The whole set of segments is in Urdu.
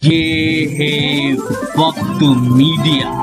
یہ ہے وقت میڈیا۔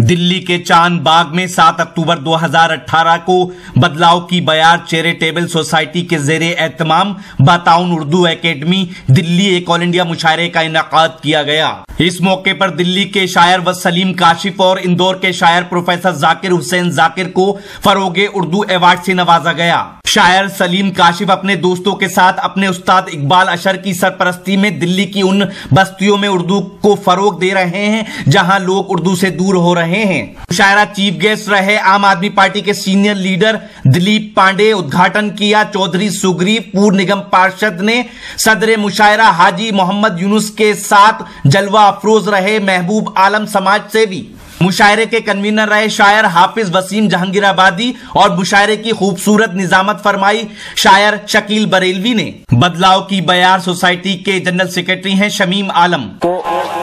دلی کے چاند باغ میں 7 اکتوبر 2018 کو بدلاؤ کی بیار چیریٹیبل سوسائٹی کے زیر اہتمام باتعاون اردو اکیڈمی دلی ایک آل انڈیا مشاعرے کا انعقاد کیا گیا۔ اس موقع پر دلی کے شاعر وسلیم کاشف اور اندور کے شاعر پروفیسر ذاکر حسین ذاکر کو فروغ اردو ایوارڈ سے نوازا گیا۔ شاعر سلیم کاشف اپنے دوستوں کے ساتھ اپنے استاد اقبال اشر کی سرپرستی میں دلی کی ان بستیوں میں اردو کو فروغ دے رہے ہیں جہاں لوگ اردو سے دور ہو رہے ہیں۔ مشاعرہ چیف گیسٹ رہے عام آدمی پارٹی کے سینئر لیڈر دلیپ پانڈے، ادگھاٹن کیا چودھری سگریو، پور نگم پارشد نے۔ صدر مشاعرہ حاجی محمد یونس کے ساتھ جلوہ افروز رہے محبوب عالم سماج سیوی۔ مشاعرے کے کنوینر رہے شاعر حافظ وسیم جہانگیر آبادی اور مشاعرے کی خوبصورت نظامت فرمائی شاعر شکیل بریلوی نے۔ بدلاؤ کی بیار سوسائٹی کے جنرل سیکرٹری ہیں شمیم عالم۔ کو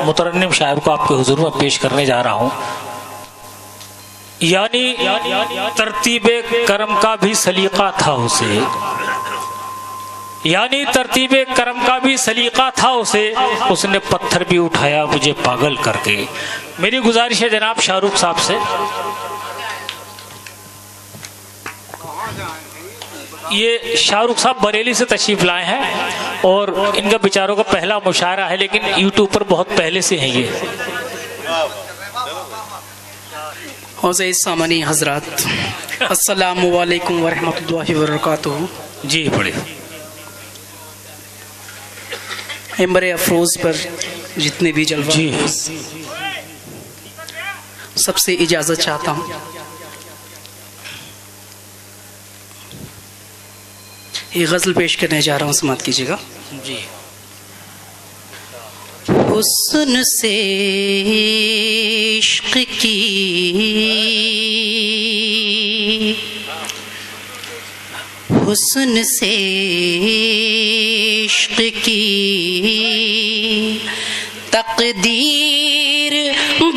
مترنم شاعر کو آپ کے حضور میں پیش کرنے جا رہا ہوں۔ یعنی ترتیب کرم کا بھی سلیقہ تھا اسے، یعنی ترتیب کرم کا بھی سلیقہ تھا اسے، اس نے پتھر بھی اٹھایا مجھے پاگل کر کے۔ میری گزارش ہے جناب شاہ رخ صاحب سے، یہ شاہ رخ صاحب بریلی سے تشریف لائے ہیں اور ان کا بیچاروں کا پہلا مشاعرہ ہے، لیکن یوٹیوب پر بہت پہلے سے ہیں یہ۔ عزیز سامعین حضرات، السلام علیکم ورحمۃ اللہ وبرکاتہ۔ جی بڑے ممبر افروز پر جتنے بھی جلوہ جی سب سے اجازت چاہتا ہوں۔ یہ غزل پیش کرنے جا رہا ہوں، سماعت کیجیے گا۔ جی حسن سے عشق کی حسن سے عشق کی تقدیر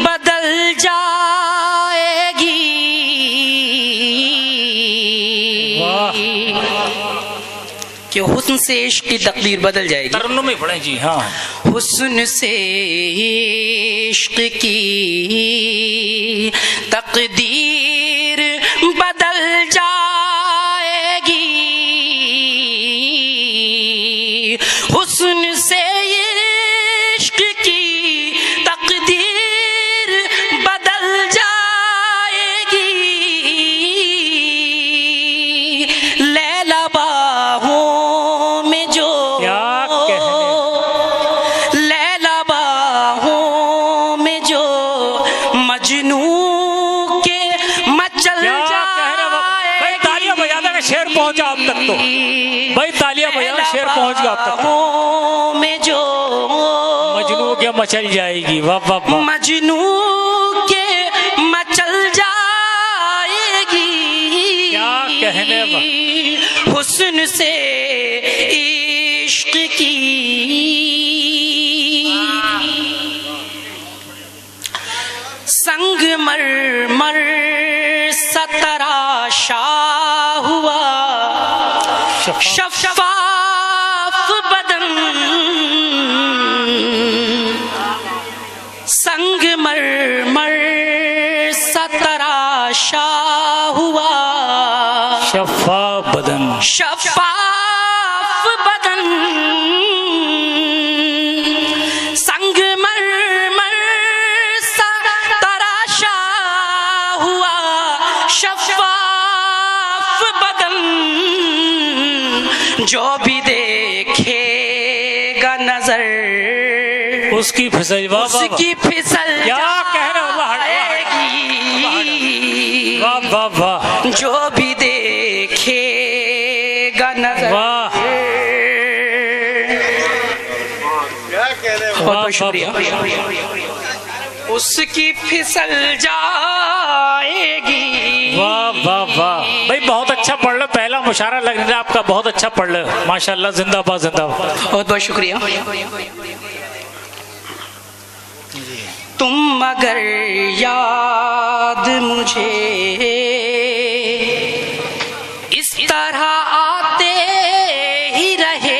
بدل جائے گی۔ کہ حسن سے عشق کی تقدیر بدل جائے گی۔ ترنم میں پڑھیں جی۔ ہاں حسن سے عشق کی تقدیر بدل جائے گی۔ حسن سے عشق کی تقدیر بدل جائے گی۔ لیلا باہوں میں جو پہنچا اب تک تو بھائی تالیاں بجانا، شعر پہنچ گیا اب تک میں جو مجنوں کے مچل جائے گی۔ واہ واہ واہ، مجنوں کے مچل جائے گی۔ کیا کہنے واہ، حسن سے عشق کی سنگ مرمر ستراشا ہوا شفاف بدن، سنگ مرمر ستراشا ہوا شفاف بدن، شفاف بدن، سنگ مرمر ستراشا ہوا شفاف بدن، جو بھی دیکھے گا نظر اس کی پھسل جائے گی۔ واہ واہ واہ، جو بھی دیکھے گا نظر، واہ بہت شکریہ، اس کی پھسل جائے گی۔ واہ واہ واہ بھائی، بہت اچھا پڑھ لو، پہلا مشاعرہ لگ رہا ہے آپ کا، بہت اچھا پڑھ لو، ماشاءاللہ، زندہ باد زندہ باد، بہت بہت شکریہ۔ تم اگر یاد مجھے اس طرح آتے ہی رہے،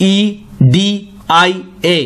MEDIA